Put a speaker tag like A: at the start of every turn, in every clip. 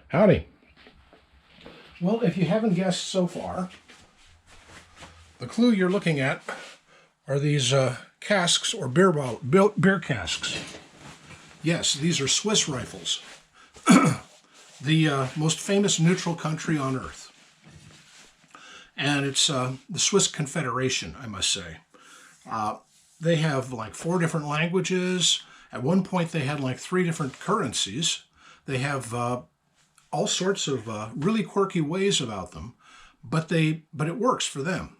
A: Howdy. Well, if you haven't guessed so far, the clue you're looking at are these casks or beer casks. Yes, these are Swiss rifles, the most famous neutral country on earth. And it's the Swiss Confederation, I must say. They have like 4 different languages. At one point, they had like 3 different currencies. They have all sorts of really quirky ways about them, but it works for them.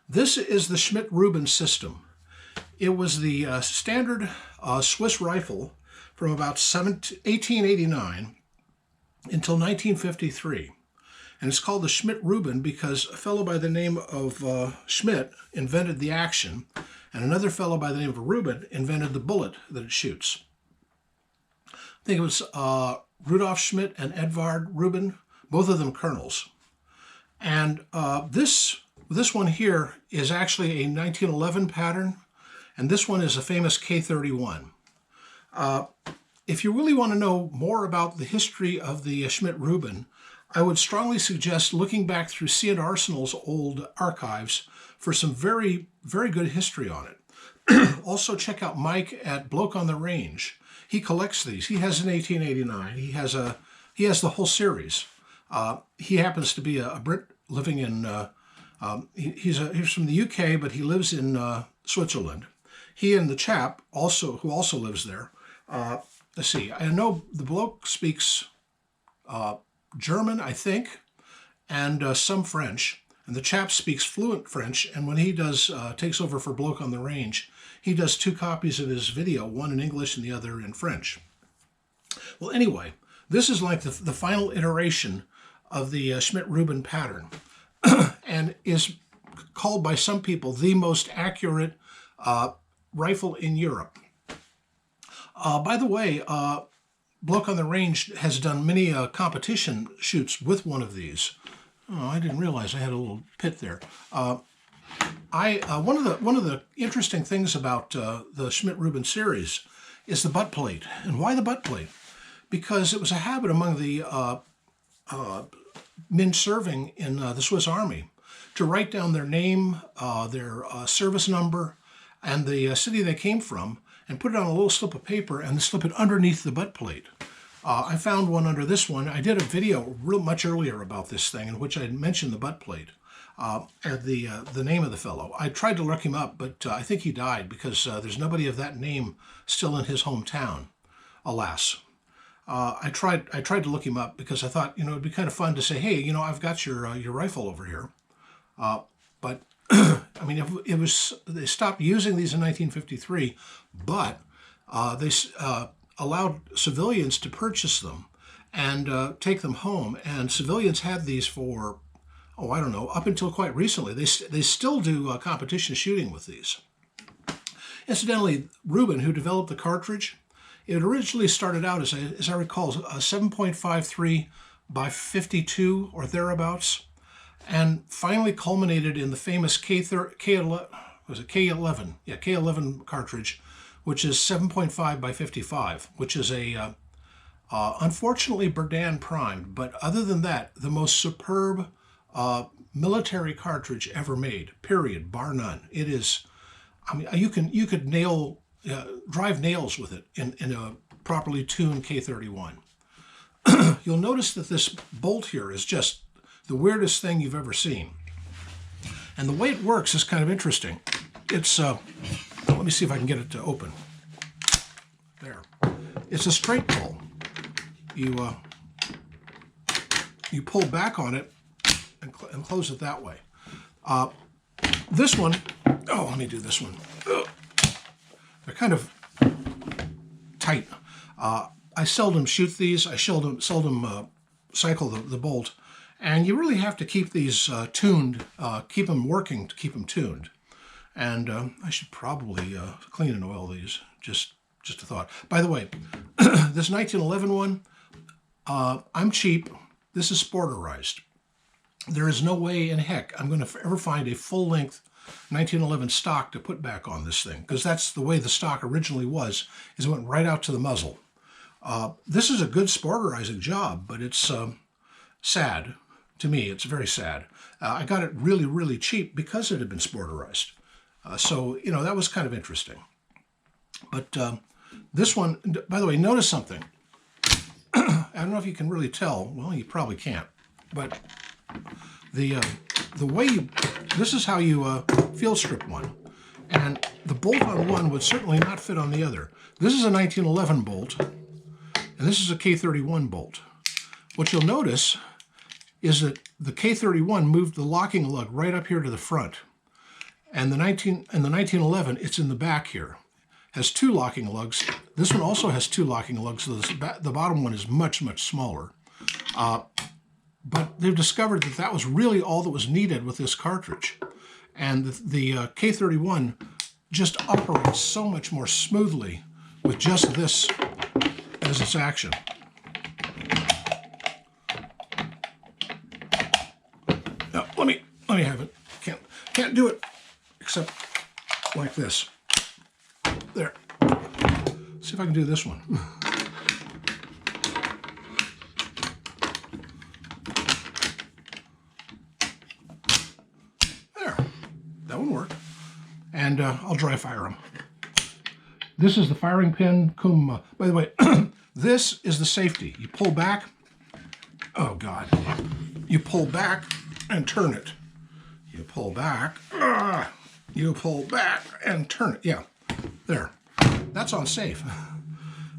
A: This is the Schmidt Rubin system. It was the standard Swiss rifle from about 1889 until 1953. And it's called the Schmidt Rubin because a fellow by the name of Schmidt invented the action, and another fellow by the name of Rubin invented the bullet that it shoots. I think it was Rudolf Schmidt and Edvard Rubin, both of them colonels. And this one here is actually a 1911 pattern, and this one is a famous K31. If you really want to know more about the history of the Schmidt Rubin, I would strongly suggest looking back through C & Arsenal's old archives for some very, very good history on it. Also check out Mike at Bloke on the Range. He collects these. He has an 1889. He has the whole series. He happens to be a Brit living in, he's from the UK, but he lives in Switzerland. He and the chap who also lives there. Let's see, I know the bloke speaks German, I think, and some French. And the chap speaks fluent French, and when he takes over for Bloke on the Range, he does 2 copies of his video, one in English and the other in French. Well, anyway, this is like the final iteration of the Schmidt Rubin pattern, and is called by some people the most accurate rifle in Europe. By the way, Bloke on the Range has done many competition shoots with one of these. Oh, I didn't realize I had a little pit there. One of the interesting things about the Schmidt Rubin series is the butt plate. And why the butt plate? Because it was a habit among the men serving in the Swiss Army to write down their name, their service number, and the city they came from, and put it on a little slip of paper and slip it underneath the butt plate. I found one under this one. I did a video much earlier about this thing in which I mentioned the butt plate and the name of the fellow. I tried to look him up, but I think he died because there's nobody of that name still in his hometown, alas. I tried to look him up because I thought, it'd be kind of fun to say, hey, I've got your rifle over here. But I mean, they stopped using these in 1953, but they allowed civilians to purchase them and take them home. And civilians had these for, I don't know, up until quite recently. They still do competition shooting with these. Incidentally, Rubin, who developed the cartridge, it originally started out, as I recall, a 7.53 by 52 or thereabouts, and finally culminated in the famous K11 cartridge, which is 7.5 by 55, which is a unfortunately Berdan primed, but other than that, the most superb military cartridge ever made. Period, bar none. It is. I mean, you could drive nails with it in a properly tuned K31. You'll notice that this bolt here is just the weirdest thing you've ever seen. And the way it works is kind of interesting. It's, let me see if I can get it to open. There. It's a straight pull. You pull back on it and close it that way. This one, let me do this one. They're kind of tight. I seldom shoot these. I seldom cycle the bolt. And you really have to keep these tuned, keep them working to keep them tuned. And I should probably clean and oil these, just a thought. By the way, this 1911 one, I'm cheap. This is sporterized. There is no way in heck I'm going to ever find a full-length 1911 stock to put back on this thing, because that's the way the stock originally was, is it went right out to the muzzle. This is a good sporterizing job, but it's sad. To me, it's very sad. I got it really, really cheap because it had been sporterized. So, that was kind of interesting. But this one, by the way, notice something. I don't know if you can really tell. Well, you probably can't. But the way this is how you field strip one. And the bolt on one would certainly not fit on the other. This is a 1911 bolt, and this is a K31 bolt. What you'll notice is that the K31 moved the locking lug right up here to the front. And the 1911, it's in the back here. Has two locking lugs. This one also has two locking lugs, so the bottom one is much, much smaller. But they've discovered that that was really all that was needed with this cartridge. And the K31 just operates so much more smoothly with just this as its action. Now, let me have it. Can't do it except like this. There. See if I can do this one. There. That one worked. And I'll dry fire them. This is the firing pin. By the way, this is the safety. You pull back. Oh, God. You pull back and turn it. You pull back. You pull back and turn it. Yeah. There. That's on safe.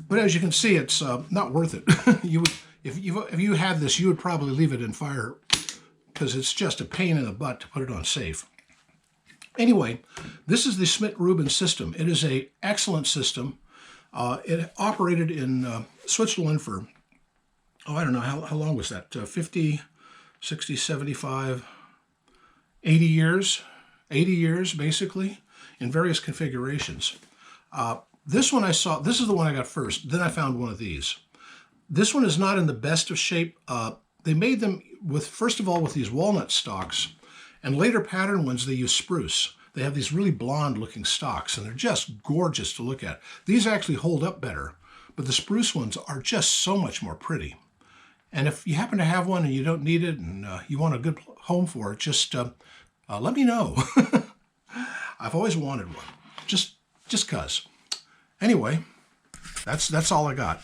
A: But as you can see, it's not worth it. If you had this, you would probably leave it in fire because it's just a pain in the butt to put it on safe. Anyway, this is the Schmidt Rubin system. It is an excellent system. It operated in Switzerland for, I don't know, how long was that? 50, 60, 75, 80 years? 80 years, basically, in various configurations. This one I saw, this is the one I got first. Then I found one of these. This one is not in the best of shape. They made them with, first of all, with these walnut stalks, and later pattern ones, they use spruce. They have these really blonde looking stalks, and they're just gorgeous to look at. These actually hold up better, but the spruce ones are just so much more pretty. And if you happen to have one and you don't need it and you want a good home for it, just let me know. I've always wanted one, just 'cause. Anyway, that's all I got.